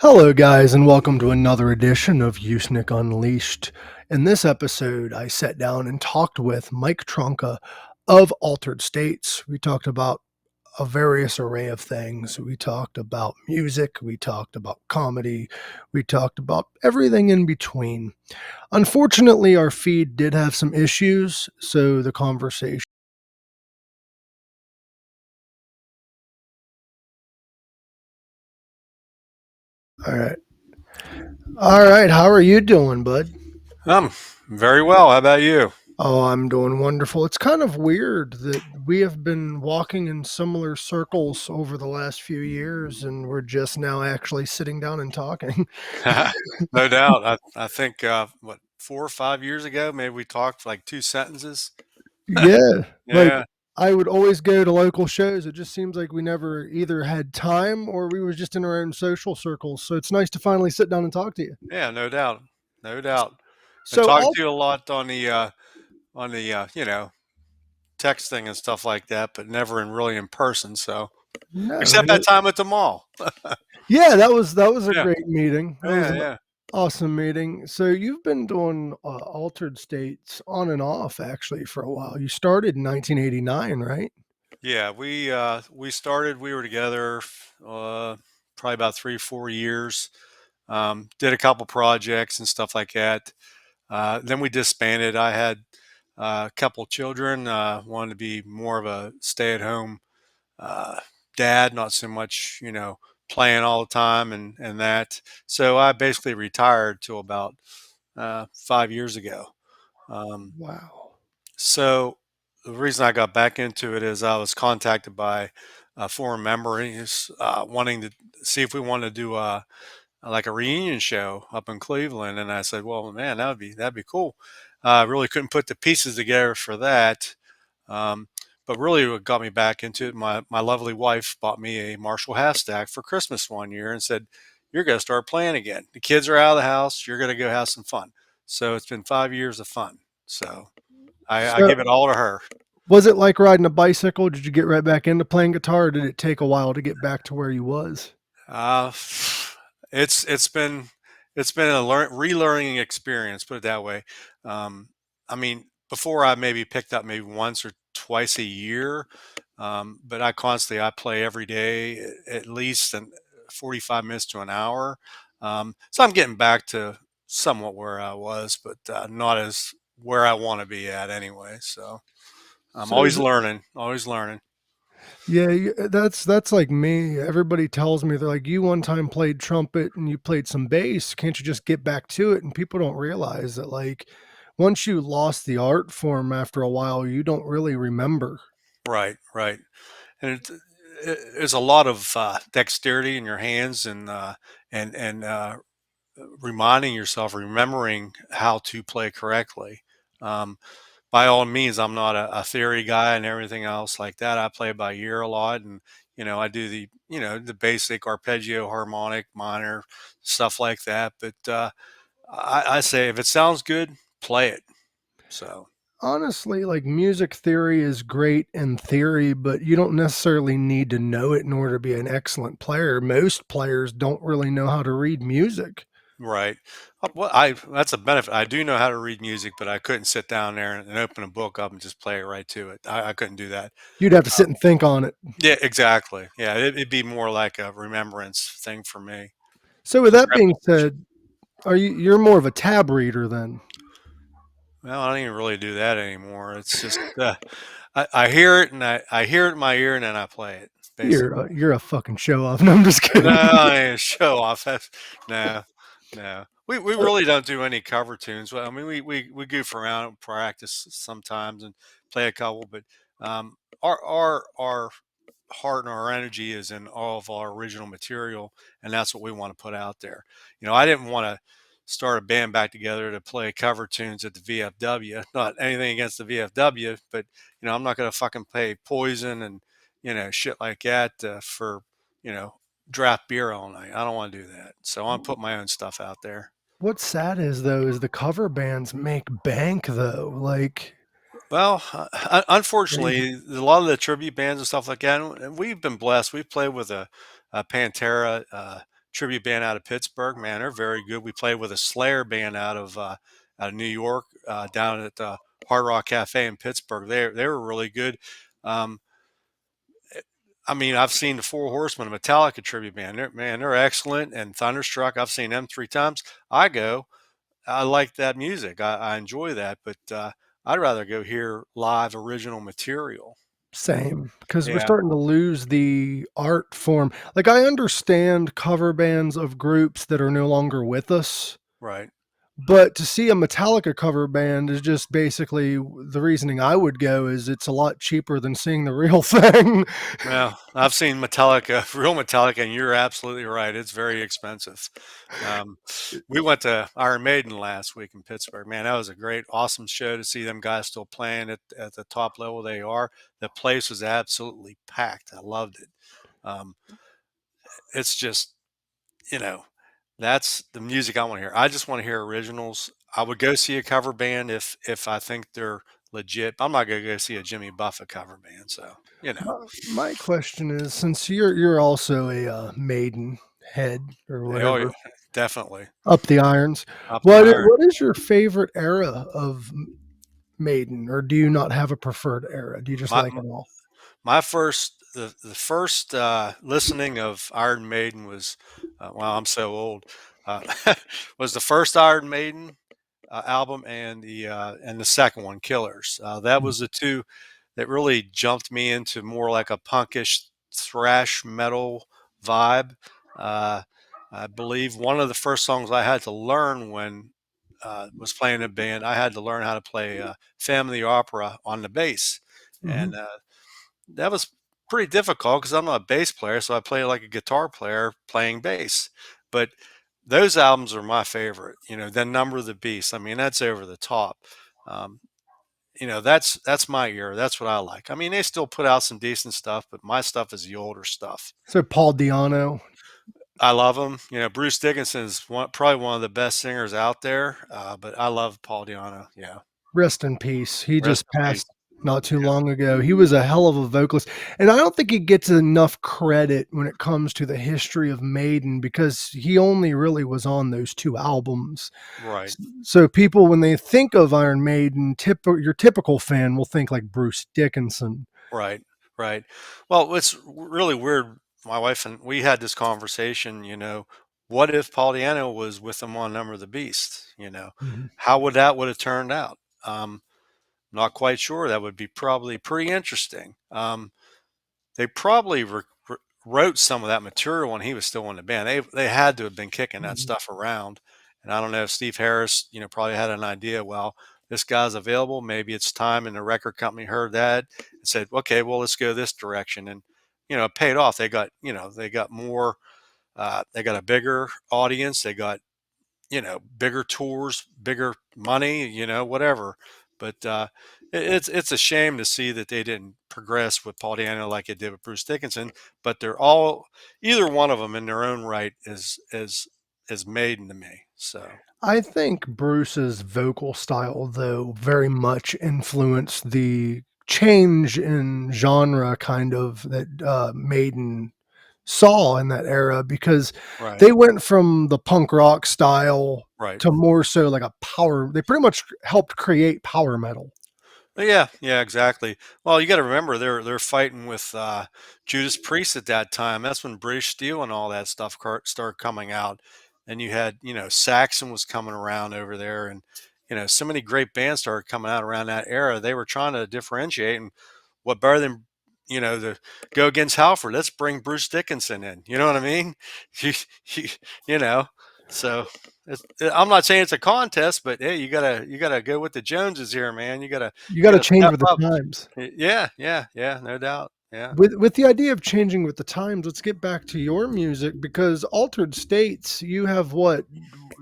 Hello, guys, and welcome to another edition of Usenick Unleashed. In this episode, I sat down and talked with Mike Tronka of Altered States. We talked about a various array of things. We talked about music, we talked about comedy, we talked about everything in between. Unfortunately, our feed did have some issues, so the conversation. All right. All right. How are you doing, bud? Very well. How about you? Oh, I'm doing wonderful. It's kind of weird that we have been walking in similar circles over the last few years, and we're just now actually sitting down and talking. No doubt. I think what 4 or 5 years ago, maybe we talked for like two sentences. Yeah, like Yeah, I would always go to local shows. It just seems like we never either had time or we were just in our own social circles. So it's nice to finally sit down and talk to you. yeah, no doubt, no doubt. I So talked all to you a lot on the texting and stuff like that, but never in really in person. So no, except that time at the mall. yeah, that was a Yeah, great meeting. That was yeah, an yeah, awesome meeting. So you've been doing Altered States on and off actually for a while. You started in 1989, right? yeah. We started. We were together probably about 3 or 4 years. Did a couple projects and stuff like that. Then we disbanded. I had a couple children. Wanted to be more of a stay-at-home uh, dad, not so much, playing all the time and that. So I basically retired till about 5 years ago. Um, Wow. so the reason I got back into it is I was contacted by a former member. He's wanting to see if we wanted to do like a reunion show up in Cleveland, and I said, "Well, man, that'd be cool." I really couldn't put the pieces together for that, um, but really, what got me back into it, my lovely wife bought me a Marshall half stack for Christmas one year and said, "You're going to start playing again. The kids are out of the house. You're going to go have some fun." So it's been 5 years of fun. So I So give it all to her. was it like riding a bicycle? Did you get right back into playing guitar, or did it take a while to get back to where you was? Uh, it's it's been it's been a relearning experience, put it that way. Um, I mean, before I maybe picked up maybe once or twice a year, but I play every day at least 45 minutes to an hour. So I'm getting back to somewhat where I was, but not as where I want to be at anyway. So I'm So always is it, learning, always learning. yeah, that's like me. Everybody tells me they're like, you one time played trumpet and you played some bass. Can't you just get back to it? And people don't realize that like once you lost the art form after a while, you don't really remember. Right, right. And there's a lot of dexterity in your hands and reminding yourself, remembering how to play correctly. Um, by all means, I'm not a theory guy and everything else like that. I play by ear a lot, and I do the basic arpeggio, harmonic, minor stuff like that. But I say if it sounds good, play it. So Honestly, like music theory is great in theory, but you don't necessarily need to know it in order to be an excellent player. Most players don't really know how to read music. right. Well, I that's a benefit. I do know how to read music, but I couldn't sit down there and open a book up and just play it right to it. I couldn't do that. You'd have to sit and think on it. Yeah, exactly. Yeah, it'd be more like a remembrance thing for me. So with Just that being repetition. said, you're more of a tab reader then? Well, I don't even really do that anymore. It's just I hear it and I hear it in my ear and then I play it basically. You're a fucking show off. No, I'm just No, kidding. I ain't show off. No, no. We So, really don't do any cover tunes. Well, I mean, we goof around and practice sometimes and play a couple, but our heart and our energy is in all of our original material, and that's what we want to put out there. I didn't want to start a band back together to play cover tunes at the VFW. Not anything against the VFW, but I'm not going to fucking play Poison and shit like that for you know draft beer all night. I don't want to do that. So I want to put my own stuff out there. what's sad is though is the cover bands make bank though, like Well, crazy. unfortunately, a lot of the tribute bands and stuff like that, and we've been blessed. We've played with a Pantera, tribute band out of Pittsburgh. Man, they're very good. We played with a Slayer band out of New York, down at the Hard Rock Cafe in Pittsburgh. They were really good. Um, I mean, I've seen the Four Horsemen, a Metallica tribute band. They're excellent. And Thunderstruck, I've seen them 3 times. I go. I like that music. I enjoy that, but I'd rather go hear live original material. Same, because we're Yeah, starting to lose the art form. Like, I understand cover bands of groups that are no longer with us, right. but to see a Metallica cover band is just basically the reasoning I would go is it's a lot cheaper than seeing the real thing. Well, I've seen Metallica, real Metallica, and you're absolutely right. It's very expensive. Um, we went to Iron Maiden last week in Pittsburgh. Man, that was a great, awesome show to see them guys still playing at the top level they are. The place was absolutely packed. I loved it. Um, it's just, you know, that's the music I want to hear. I just want to hear originals. I would go see a cover band if I think they're legit. I'm not going to go see a Jimmy Buffett cover band. So, My question is, since you're also a Maiden head or oh yeah, whatever, definitely up the irons, up the iron. what is your favorite era of Maiden, or do you not have a preferred era? Do you just My like them all? my first the first listening of Iron Maiden was wow, I'm so old. Uh, was the first Iron Maiden album and the second one, Killers. That Mm. was the two that really jumped me into more like a punkish thrash metal vibe. Uh, I believe one of the first songs I had to learn when was playing in a band, I had to learn how to play Phantom of the Opera on the bass, Mhm. and that was pretty difficult because I'm not a bass player, so I play like a guitar player playing bass. But those albums are my favorite. Then Number of the Beast. I mean, that's over the top. Um, that's my era. That's what I like. I mean, they still put out some decent stuff, but my stuff is the older stuff. So Paul Diano, I love them. Bruce Dickinson is probably one of the best singers out there. But I love Paul Di'Anno. Yeah, rest in peace. He rest just in peace. passed not too long ago. He was a hell of a vocalist, and I don't think he gets enough credit when it comes to the history of Maiden because he only really was on those 2 albums. Right. So people, when they think of Iron Maiden, your typical fan will think like Bruce Dickinson. Right, right. Well, it's really weird. My wife and we had this conversation. What if Paul Diano was with them on Number of the Beast? Mhm. How would have turned out? Not quite sure. That would be probably pretty interesting. They probably wrote some of that material when he was still in the band. They had to have been kicking that Mhm. stuff around. And I don't know if Steve Harris, probably had an idea. Well, this guy's available. Maybe it's time. And the record company heard that and said, okay, well, let's go this direction. And it paid off. They got more. They got a bigger audience. They got bigger tours, bigger money, whatever. But it's a shame to see that they didn't progress with Paul Dano like it did with Bruce Dickinson. But they're all either one of them in their own right is Maiden to me. So I think Bruce's vocal style, though, very much influenced the change in genre kind of that Maiden saw in that era because right, they went from the punk rock style right. to more so like a power. They pretty much helped create power metal. Yeah, yeah, exactly. Well, you got to remember they're fighting with Judas Priest at that time. That's when British Steel and all that stuff started coming out, and you had Saxon was coming around over there, and so many great bands started coming out around that era. They were trying to differentiate, and what better than to go against Halford? Let's bring Bruce Dickinson in. You know what I mean? You, you, you know, so I'm not saying it's a contest, but hey, you gotta go with the Joneses here, man. You gotta You you got to gotta change step with the up. times. Yeah, yeah, yeah, no doubt. Yeah. With the idea of changing with the times, let's get back to your music because Altered States, you have what?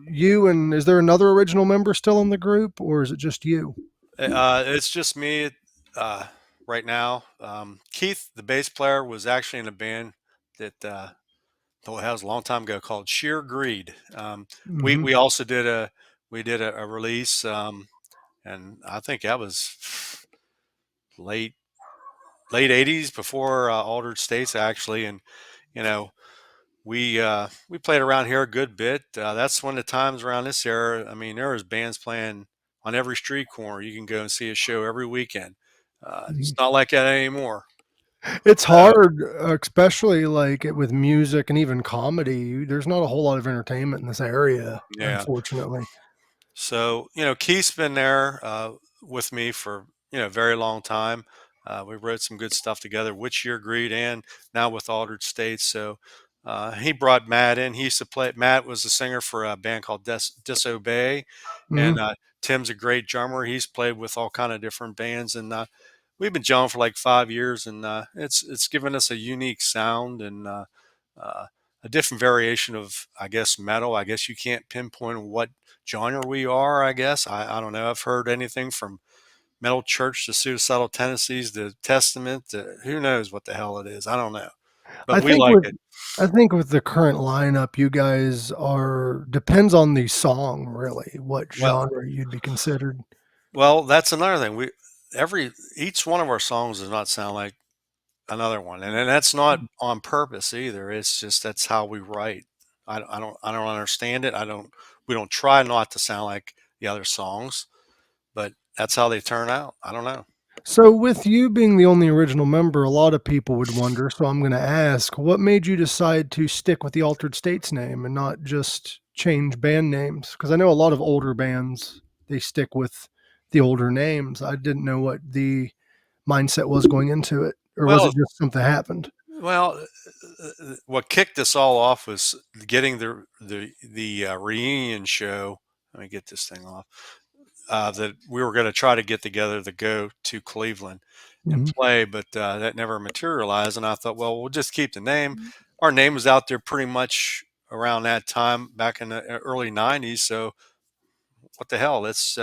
You and is there another original member still in the group, or is it just you? It's just me uh, right now. Keith, the bass player, was actually in a band that though it was a long time ago called Sheer Greed. We Mhm. we also did a release, and I think that was late late '80s before Altered States actually, and you know we played around here a good bit. That's one of the times around this era. I mean, there was bands playing on every street corner. You can go and see a show every weekend. It's Mhm. not like that anymore. It's Uh, hard, especially like with music and even comedy. There's not a whole lot of entertainment in this area, yeah. unfortunately. So, Keith's been there with me for, a very long time. We wrote some good stuff together, which you agreed, and now with Altered States. So he brought Matt in. He used to play, Matt was the singer for a band called Disobey. And Mhm. Tim's a great drummer. He's played with all kind of different bands. And we've been jamming for like 5 years. And it's given us a unique sound and uh, a different variation of, I guess, metal. I guess you can't pinpoint what genre we are, I guess. I don't know. I've heard anything from Metal Church to Suicidal Tendencies to Testament to who knows what the hell it is. I don't know. I But we think like with it. I think with the current lineup, you guys are depends on the song really, what Well, genre you'd be considered. that's another thing. Each one of our songs does not sound like another one, and that's not on purpose either. It's just that's how we write. I don't understand it. I don't. We don't try not to sound like the other songs, but that's how they turn out. I don't know. So with you being the only original member, a lot of people would wonder, so I'm gonna ask, what made you decide to stick with the Altered States name and not just change band names? Because I know a lot of older bands, they stick with the older names. I didn't know what the mindset was going into it, or was Well, it just something happened? Well, what kicked this all off was getting the reunion show. Let me get this thing off. That we were going to try to get together to go to Cleveland and Mhm. play, but that never materialized. And I thought, well, we'll just keep the name. Our name was out there pretty much around that time, back in the early '90s. So what the hell? Let's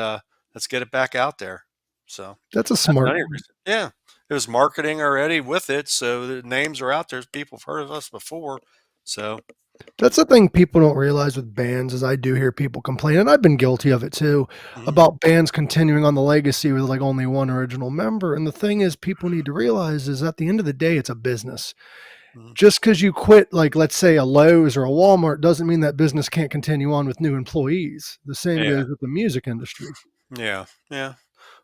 get it back out there. So That's a that's the smart only move. reason. Yeah, it was marketing already with it, so the names are out there. People have heard of us before, so That's the thing people don't realize with bands is I do hear people complain, and I've been guilty of it too, mhm, about bands continuing on the legacy with, like, only one original member, and the thing is people need to realize is at the end of the day, it's a business. mhm. Just because you quit, like, let's say, a Lowe's or a Walmart doesn't mean that business can't continue on with new employees. The same Yeah, goes with the music industry. yeah, yeah.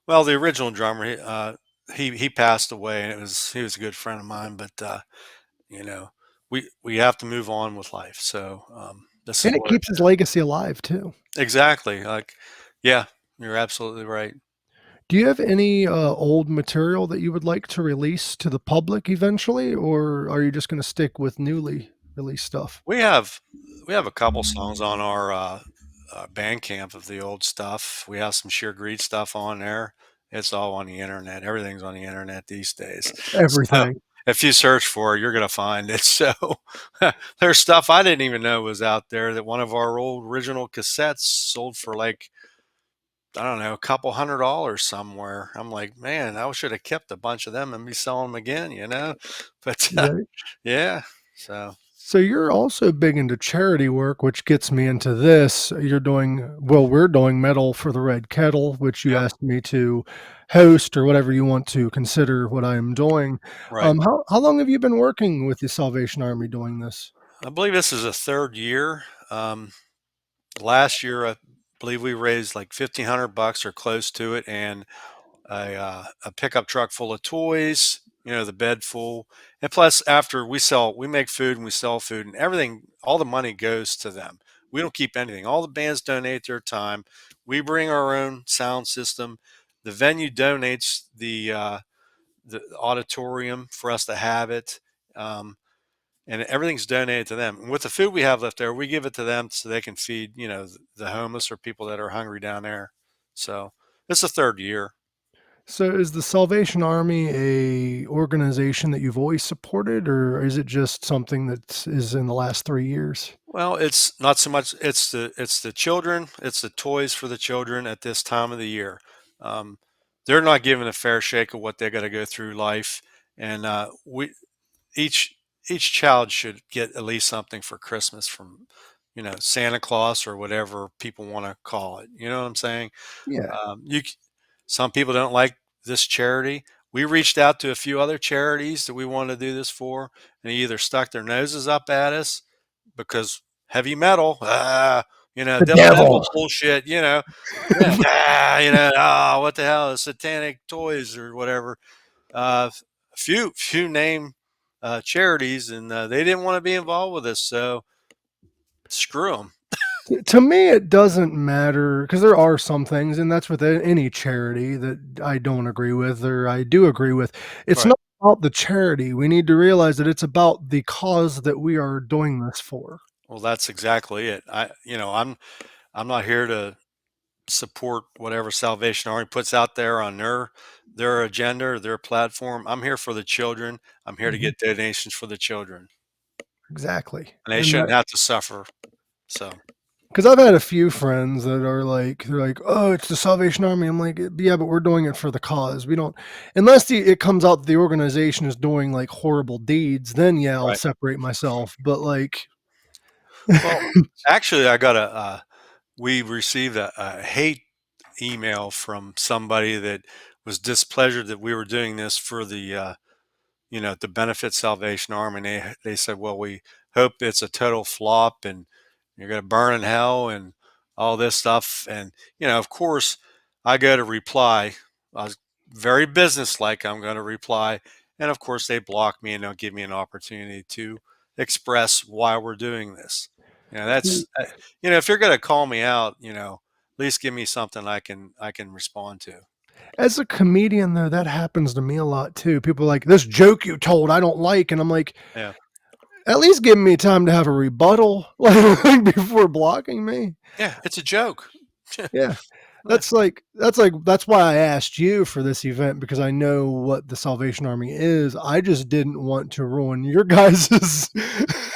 Well, the original drummer, he passed away, and he was a good friend of mine. But you know, we have to move on with life. So this is And it what keeps his legacy alive too. exactly like. Yeah, you're absolutely right. Do you have any, old material that you would like to release to the public eventually, or are you just gonna stick with newly released stuff? We have we have a couple songs on our Bandcamp of the old stuff. We have some Sheer Greed stuff on there. It's all on the internet. Everything's on the internet these days. So Everything. if you search for it, you're going to find it. So there's stuff I didn't even know was out there that one of our old original cassettes sold for like, I don't know, a couple $100 somewhere. I'm like, man, I should have kept a bunch of them and be selling them again. But Right. yeah, so So you're also big into charity work, which gets me into this. You're doing well, we're doing Metal for the Red Kettle, which you yeah, asked me to host or whatever you want to consider what I am doing. right. How long have you been working with the Salvation Army doing this? I believe this is a third year. Last year, I believe we raised like $1,500 or close to it, and a pickup truck full of toys. The bed full, and plus, after we make food and we sell food, and everything. All the money goes to them. We don't keep anything. All the bands donate their time. We bring our own sound system. The venue donates the auditorium for us to have it. And everything's donated to them. And with the food we have left there, we give it to them so they can feed, the homeless or people that are hungry down there. So it's the third year. So is the Salvation Army a organization that you've always supported, or is it just something that is in the last 3 years? Well, it's not so much. It's the children. It's the toys for the children at this time of the year. Um, they're not given a fair shake of what they got to go through life, and we each each child should get at least something for Christmas from, Santa Claus or whatever people want to call it. You know what I'm saying? Yeah. Some people don't like this charity. We reached out to a few other charities that we wanted to do this for, and they either stuck their noses up at us because heavy metal, The devil devil. bullshit, yeah, what the hell, satanic toys or whatever. Few name charities, and they didn't want to be involved with this, so screw them. To me, it doesn't matter because there are some things, and that's with any charity that I don't agree with or I do agree with. It's Right. not about the charity. We need to realize that it's about the cause that we are doing this for. Well, that's exactly it. I'm not here to support whatever Salvation Army puts out there on their agenda or their platform. I'm here for the children. I'm here to Mhm. get donations for the children, Exactly. and they And shouldn't that have to suffer. So, because I've had a few friends that are like, they're like, "Oh, it's the Salvation Army." I'm like, "Yeah, but we're doing it for the cause. We don't, unless it comes out that the organization is doing like horrible deeds. Then yeah, I'll right. separate myself." But like, Well, actually, we received a hate email from somebody that was displeasure that we were doing this for to benefit Salvation Army. And they said, well, we hope it's a total flop and you're going to burn in hell and all this stuff. And, of course, I go to reply. I was very businesslike. I'm going to reply. And of course, they block me and don't give me an opportunity to express why we're doing this. If you're going to call me out, at least give me something I can respond to. as a comedian, though, that happens to me a lot too. People are like, "This joke you told, I don't like," and I'm like, Yeah. "At least give me time to have a rebuttal, like before blocking me." Yeah. It's a joke. Yeah. Yeah. That's why I asked you for this event because I know what the Salvation Army is. I just didn't want to ruin your guys's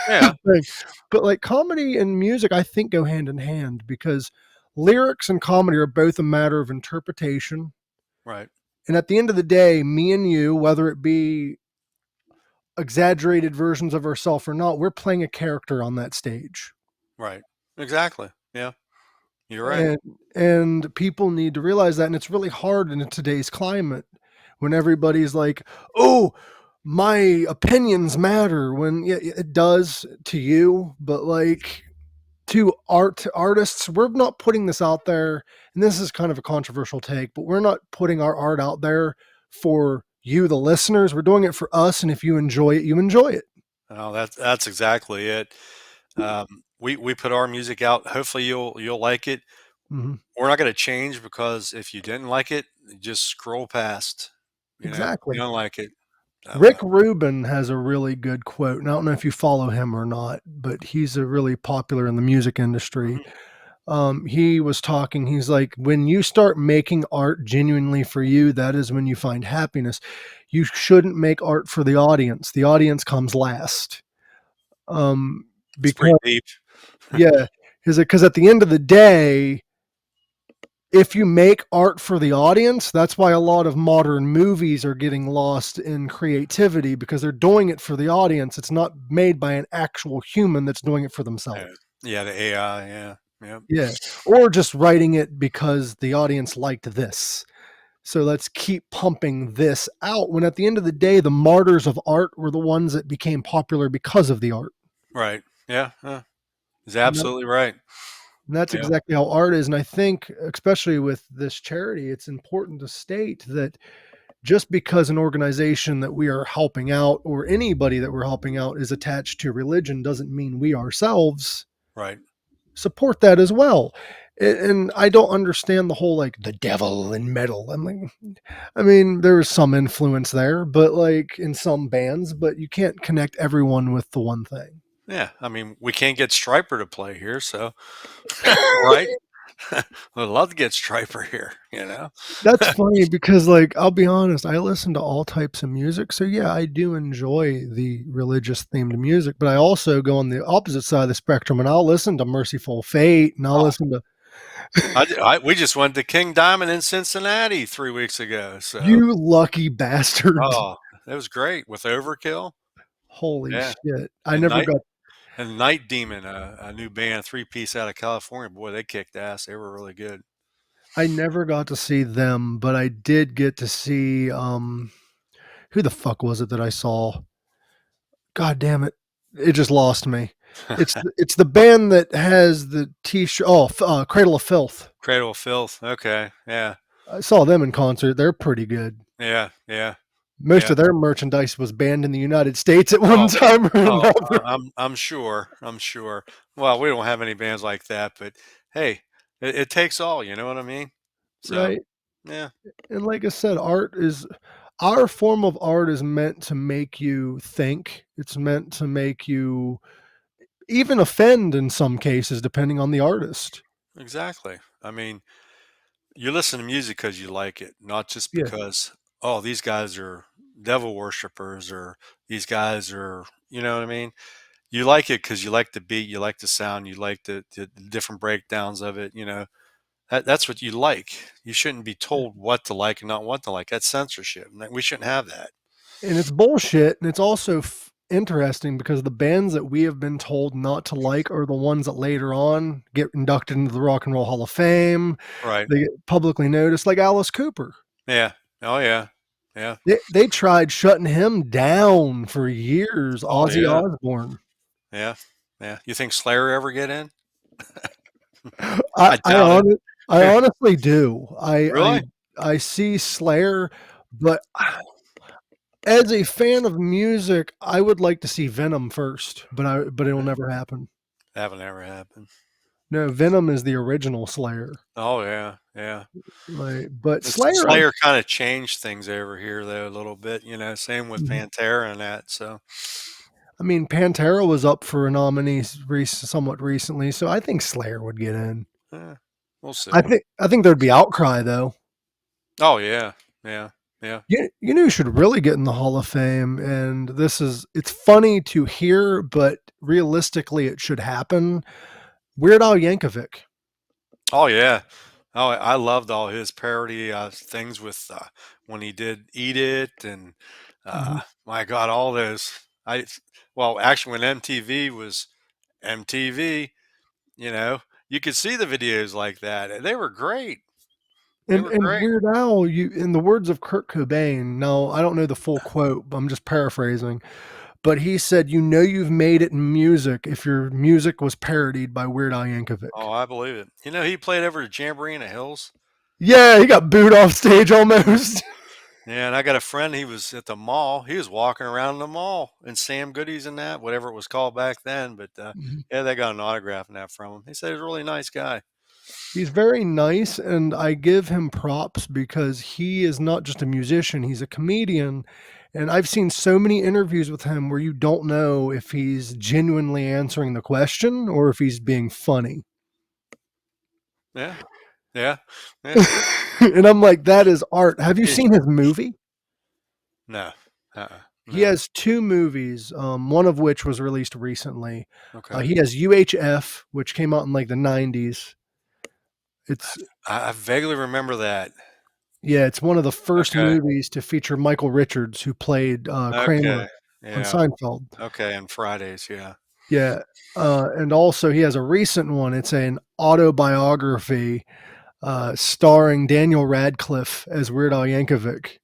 Yeah. thing. But like comedy and music, I think go hand in hand because lyrics and comedy are both a matter of interpretation. Right. And at the end of the day, me and you, whether it be exaggerated versions of ourselves or not, we're playing a character on that stage. Right. Exactly. Yeah. You're right. And and people need to realize that, and it's really hard in today's climate when everybody's like, "Oh, my opinions matter." When yeah, it does to you, but like to artists, we're not putting this out there, and this is kind of a controversial take, but we're not putting our art out there for you, the listeners. We're doing it for us, and if you enjoy it, you enjoy it. Oh, that's exactly it. We put our music out. Hopefully, you'll like it. Mhm. We're not going to change because if you didn't like it, just scroll past. You Exactly. don't like it. So, Rick Rubin has a really good quote, and I don't know if you follow him or not, but he's a really popular in the music industry. mhm, He was talking, he's like, when you start making art genuinely for you, that is when you find happiness. You shouldn't make art for the audience. The audience comes last. Um, it's pretty because deep. yeah, because at the end of the day, if you make art for the audience, that's why a lot of modern movies are getting lost in creativity because they're doing it for the audience. It's not made by an actual human that's doing it for Yeah, themselves. yeah, the AI. Yeah, yeah, Yeah. Or just writing it because the audience liked this. So let's keep pumping this out. When at the end of the day, the martyrs of art were the ones that became popular because of the art. right. Yeah, he's And that, absolutely right. and that's Yeah, exactly how art is. And I think, especially with this charity, it's important to state that just because an organization that we are helping out or anybody that we're helping out is attached to religion doesn't mean we ourselves right. support that as well. And I don't understand the whole like the devil in metal. I'm like, I mean, there is some influence there, but like in some bands, but you can't connect everyone with the one thing. Yeah, I mean, we can't get Striper to play here, so right. I'd love to get Striper here. That's funny because, like, I'll be honest, I listen to all types of music. So, yeah, I do enjoy the religious themed music, but I also go on the opposite side of the spectrum and I'll listen to Merciful Fate and I'll Oh, listen to we just went to King Diamond in Cincinnati 3 weeks ago. So, You Lucky Bastard. oh, it was great with Overkill. Holy Yeah, shit. I and never Night got, and Night Demon, a new band, three piece out of California. Boy, they kicked ass. They were really good. I never got to see them, but I did get to see, who the fuck was it that I saw? God damn it. It just lost me. It's the band that has the T-shirt. Oh, Cradle of Filth. Cradle of Filth. Okay. Yeah. I saw them in concert. They're pretty good. Yeah. Yeah. Most Yeah. of their merchandise was banned in the United States at one Oh, time or oh, another. I'm sure. I'm sure. Well, we don't have any bands like that, but hey, it takes all. You know what I mean? So Right. yeah, And like I said, art is our form of art is meant to make you think. It's meant to make you even offend in some cases, depending on the artist. exactly. I mean, you listen to music because you like it, not just Yeah. because, oh, these guys are devil worshippers or these guys are, you know what I mean? You like it because you like the beat, you like the sound, you like the different breakdowns of it. That's what you like. You shouldn't be told what to like and not what to like. That's censorship. We shouldn't have that. And it's bullshit. And it's also interesting because the bands that we have been told not to like are the ones that later on get inducted into the Rock and Roll Hall of Fame. Right. They get publicly noticed, like Alice Cooper. Yeah. Oh yeah. Yeah. They tried shutting him down for years, Oh Ozzy yeah. Osbourne. Yeah. Yeah. You think Slayer ever get in? I I I doubt it. hon I honestly do. I Really? I see Slayer, but as a fan of music, I would like to see Venom first, but it'll never happen. That would never happen. No, Venom is the original Slayer. Oh yeah. Yeah. But Slayer, Slayer kind of changed things over here though a little bit. Same with Mhm. Pantera and that. So I mean, Pantera was up for a nominee somewhat recently, so I think Slayer would get in. yeah, we'll see. I think there'd be outcry though. Oh yeah. Yeah. Yeah. You know who should really get in the Hall of Fame, and it's funny to hear, but realistically it should happen. Weird Al Yankovic. Oh yeah. Oh, I loved all his parody things with when he did "Eat It" and Mhm. my God, all those. I well, actually, when MTV was MTV, you know, you could see the videos like that. And they were great. They And were and great. Weird Al, you in the words of Kurt Cobain, no, I don't know the full quote, but I'm just paraphrasing, but he said, "You know you've made it in music if your music was parodied by Weird Al Oh, Yankovic." I believe it. He played over at Jamboree in the Hills. Yeah, he got booed off stage almost. Yeah, and I got a friend. He was at the mall. He was walking around the mall in Sam Goodies and that, whatever it was called back then. But Mhm. yeah, they got an autograph and that from him. He said he was a really nice guy. He's very nice, and I give him props because he is not just a musician, he's a comedian. And I've seen so many interviews with him where you don't know if he's genuinely answering the question or if he's being funny. Yeah, yeah, yeah. And I'm like, that is art. Have you He- seen his movie? no, He no. has two movies, one of which was released recently. Okay. He has UHF, which came out in like the 90s. It's I vaguely remember that. Yeah, it's one of the first Okay. movies to feature Michael Richards, who played Kramer Okay. on Yeah. Seinfeld. Okay. And Fridays. Yeah. Yeah, and also he has a recent one. It's an autobiography starring Daniel Radcliffe as Weird Al Yankovic.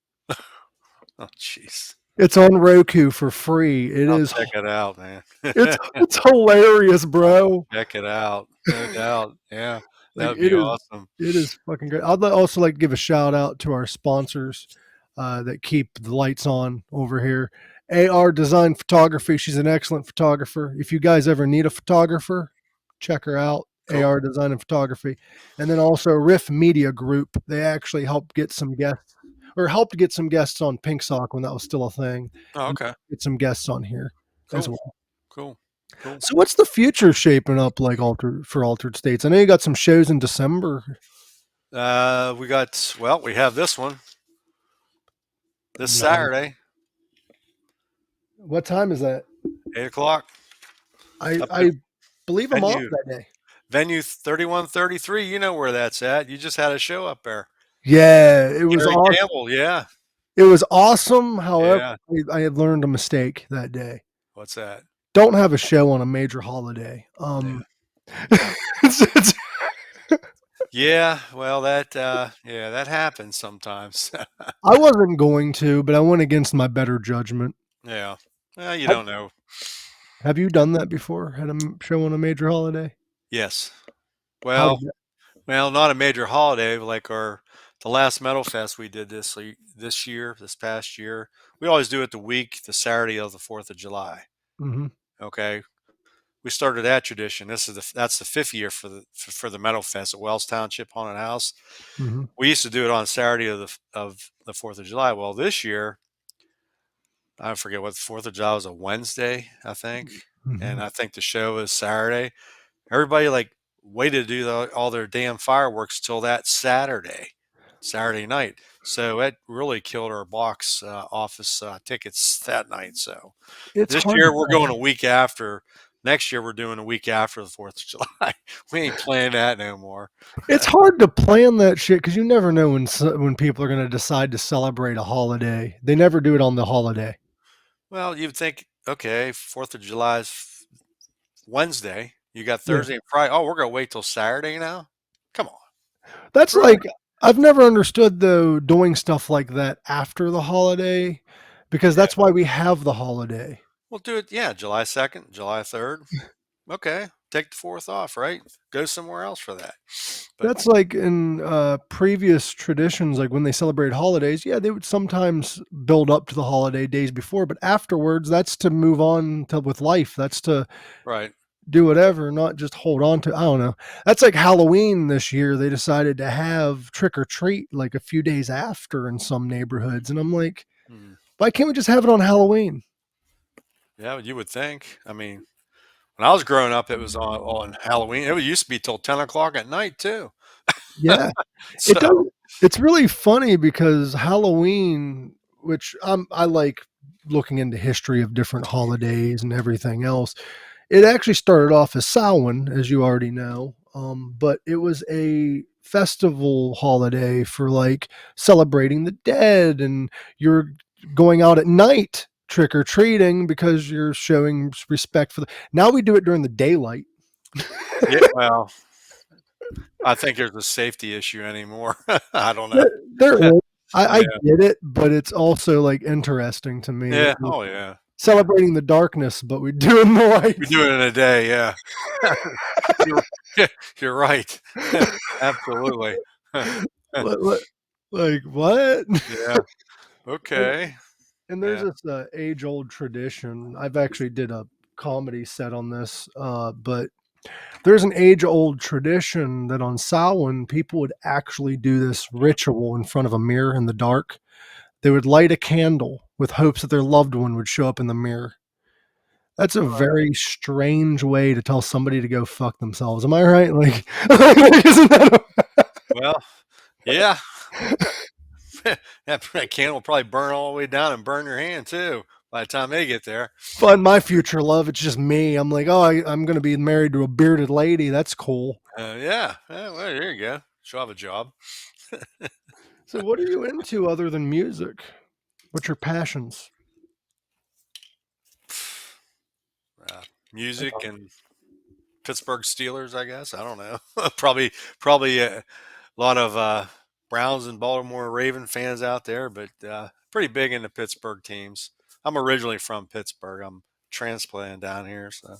Oh, jeez. It's on Roku for free. I'll check it out, man. It's hilarious, I'll bro. check it out. No doubt. Yeah. That Like would be awesome. it is fucking great. I'd also like to give a shout out to our sponsors that keep the lights on over here. AR Design Photography. She's an excellent photographer. If you guys ever need a photographer, check her out. Cool. AR Design and Photography. And then also Riff Media Group. They actually helped get some guests on Pink Sock when that was still a thing. Oh, And okay. get some guests on here as Cool. well. Cool. Cool. So what's the future shaping up like Altered States? I know you got some shows in December. We have this one this Nice. Saturday, What time is that? 8 o'clock, up at I believe I'm off venue that day. venue 3133. You know where that's at. You just had a show up there. Yeah, it was Gary awesome. Campbell. Yeah. It was awesome. However, Yeah. I had learned a mistake that day. What's that? Don't have a show on a major holiday. Yeah. It's Yeah. Well, that happens sometimes. I wasn't going to, but I went against my better judgment. Yeah. Well, you I, don't know. Have you done that before? Had a show on a major holiday? Yes. How Well, did that? well, not a major holiday but like our the last Metal Fest we did this year, this past year. We always do it the Saturday of the 4th of July. Hmm. Okay, we started that tradition. That's the fifth year for the Metal Fest at Wells Township Haunted House. Hmm. We used to do it on Saturday of the 4th of July. Well, this year I forget what the 4th of July was, a Wednesday, I think, Hmm. and I think the show is Saturday. Everybody like waited to do all their damn fireworks till that Saturday night. So it really killed our box office tickets that night. So It's this hard to year we're going a plan. week after. Next year we're doing a week after the 4th of July. We ain't playing that no more. It's hard to plan that shit because you never know when people are going to decide to celebrate a holiday. They never do it on the holiday. Well, you'd think, okay, 4th of July is Wednesday. You got Yeah. Thursday and Friday. Oh, we're going to wait till Saturday now? Come on. That's Really? like I've never understood though doing stuff like that after the holiday because Yeah. that's why we have the holiday. We'll do it, yeah, July 2nd, July 3rd. Okay. Take the 4th off, right? Go somewhere else for that. But That's like in previous traditions, like when they celebrate holidays, yeah, they would sometimes build up to the holiday days before, but afterwards, that's to move on to with life. That's to right. do whatever, not just hold on to. I don't know. That's like Halloween this year. They decided to have trick or treat like a few days after in some neighborhoods, and I'm like, Hmm. why can't we just have it on Halloween? Yeah, you would think. I mean, when I was growing up, it was on Halloween. It used to be till 10 o'clock at night, too. Yeah, it So, does. It's really funny because Halloween, which I like looking into history of different holidays and everything else. It actually started off as Samhain, as you already know, but it was a festival holiday for like celebrating the dead, and you're going out at night trick or treating because you're showing respect for the. Now we do it during the daylight. yeah, well, I think there's a safety issue anymore. I don't know. There is. I Yeah. get it, but it's also like interesting to me that Yeah. we're Oh, yeah. Yeah. celebrating the darkness, but we do it in the We light. do it in a day. Yeah. You're, you're right. Absolutely. Li- li- like what? Yeah. and, Okay. and there's Yeah. this age old tradition. I've actually did a comedy set on this, but there's an age old tradition that on Samhain people would actually do this ritual in front of a mirror in the dark. They would light a candle with hopes that their loved one would show up in the mirror. That's a very strange way to tell somebody to go fuck themselves. Am I right? Like, isn't that Well, yeah. That can will probably burn all the way down and burn your hand too by the time they get there. fun? My future love, it's just me. I'm like, oh, I'm going to be married to a bearded lady. That's cool. Yeah. Well, there you go. She'll have a job. So, what are you into other than music? What's your passions? Uh, Music and Pittsburgh Steelers, I guess. I don't know. Probably a lot of Browns and Baltimore Raven fans out there, but pretty big into Pittsburgh teams. I'm originally from Pittsburgh. I'm transplanted down here, so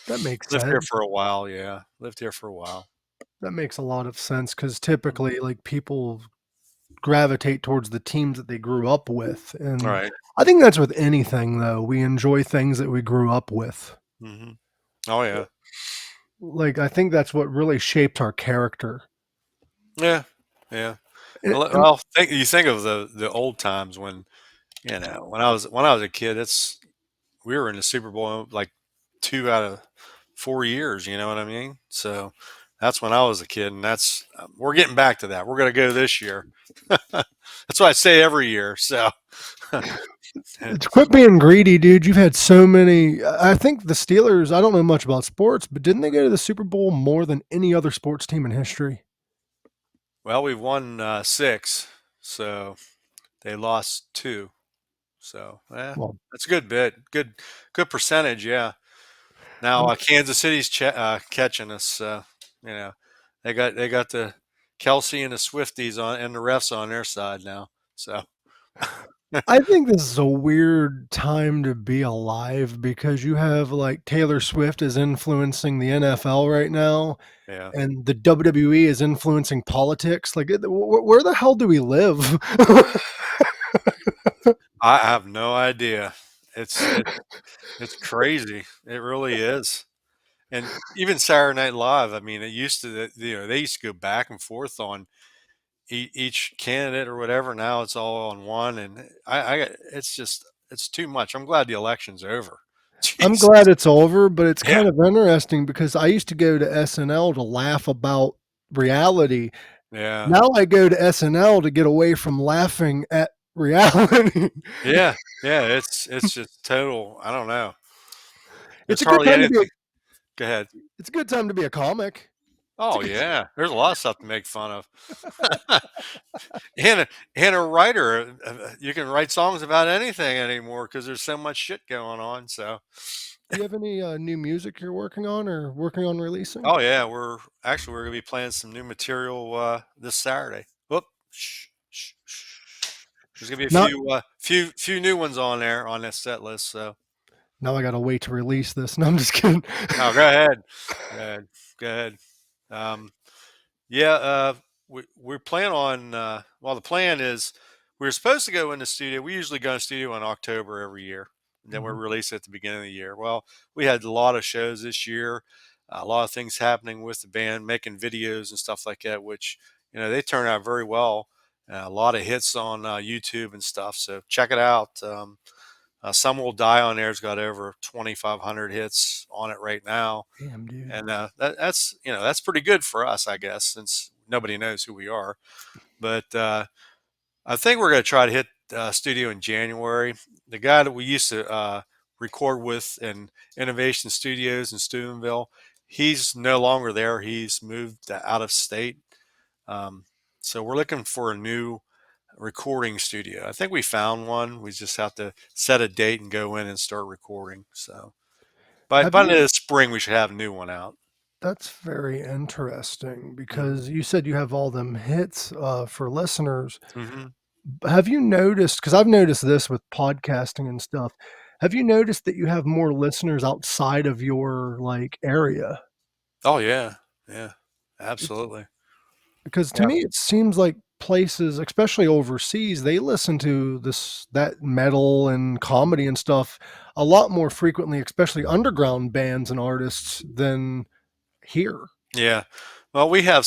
That makes lived here sense. for a while. Yeah, lived here for a while. That makes a lot of sense because typically, like, people gravitate towards the teams that they grew up with. All And right. I think that's with anything, though. We enjoy things that we grew up with. Mm-hmm. Oh yeah. Like, I think that's what really shaped our character. Yeah. Yeah. And Well, you think of the old times when when I was a kid. It's we were in the Super Bowl like 2 out of 4 years. You know what I mean? So that's when I was a kid, and that's we're getting back to that. We're going to go this year. That's what I say every year. So it's quit being greedy, dude. You've had so many. I think the Steelers, I don't know much about sports, but didn't they go to the Super Bowl more than any other sports team in history? well, we've won six, so they lost two. So Well, that's a good bit, good percentage. Yeah. Now I'm, Kansas City's catching us. You know, they got the Kelsey and the Swifties on and the refs on their side now. So I think this is a weird time to be alive because you have, like, Taylor Swift is influencing the NFL right now, Yeah. and the WWE is influencing politics. Like, where the hell do we live? I have no idea. It's crazy. It really is. And even Saturday Night Live, I mean, it used to, they used to go back and forth on each candidate or whatever. Now it's all on one, and it's just, it's too much. I'm glad the election's over. I'm Jesus. glad it's over, but it's Yeah. kind of interesting because I used to go to SNL to laugh about reality. Yeah. Now I go to SNL to get away from laughing at reality. Yeah. Yeah. It's just total. I don't know. It's There's a good hardly time to be anything. Go ahead. it's a good time to be a comic. It's a Oh good yeah. There's a lot of stuff to make fun of. And a writer, you can write songs about anything anymore because there's so much shit going on. So, Do you have any, new music you're working on or working on releasing? oh yeah, we're gonna be playing some new material this Saturday. Whoop. Shh, shh, shh. There's gonna be a Not few new ones on there on this set list. So, now I gotta wait to release this. No, I'm just kidding. no, go ahead, go ahead, go ahead. Um, Yeah, we plan on. Well, the plan is we're supposed to go in the studio. We usually go in the studio in October every year, and then we Mhm. release it at the beginning of the year. Well, we had a lot of shows this year, a lot of things happening with the band, making videos and stuff like that, which they turn out very well. A lot of hits on YouTube and stuff. So check it out. Some Will Die on there's got over 2,500 hits on it right now, Damn, dude. and that's pretty good for us, I guess, since nobody knows who we are. But I think we're going to try to hit studio in January. The guy that we used to record with in Innovation Studios in Steubenville, he's no longer there. He's moved out of state. Um, so we're looking for a new recording studio. I think we found one. We just have to set a date and go in and start recording. So Have by the end you of the spring, we should have a new one out. That's very interesting Hmm. because you said you have all them hits, for listeners. Hmm. Have you noticed? Because 'cause I've noticed this with podcasting and stuff. Have you noticed that you have more listeners outside of your, like, area? Oh yeah, yeah, It's absolutely. because to Yeah, me, it seems like places, especially overseas, they listen to that metal and comedy and stuff a lot more frequently, especially underground bands and artists than here. yeah. Well, we have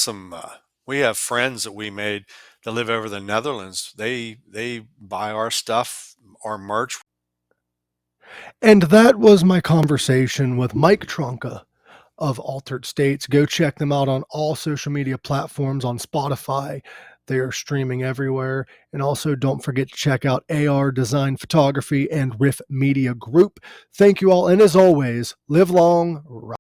friends that we made that live over the Netherlands. They buy our stuff, our merch. And that was my conversation with Mike Tronka of Altered States. Go check them out on all social media platforms on Spotify. They are streaming everywhere. And also, don't forget to check out AR Design Photography and Riff Media Group. Thank you all. And as always, live long,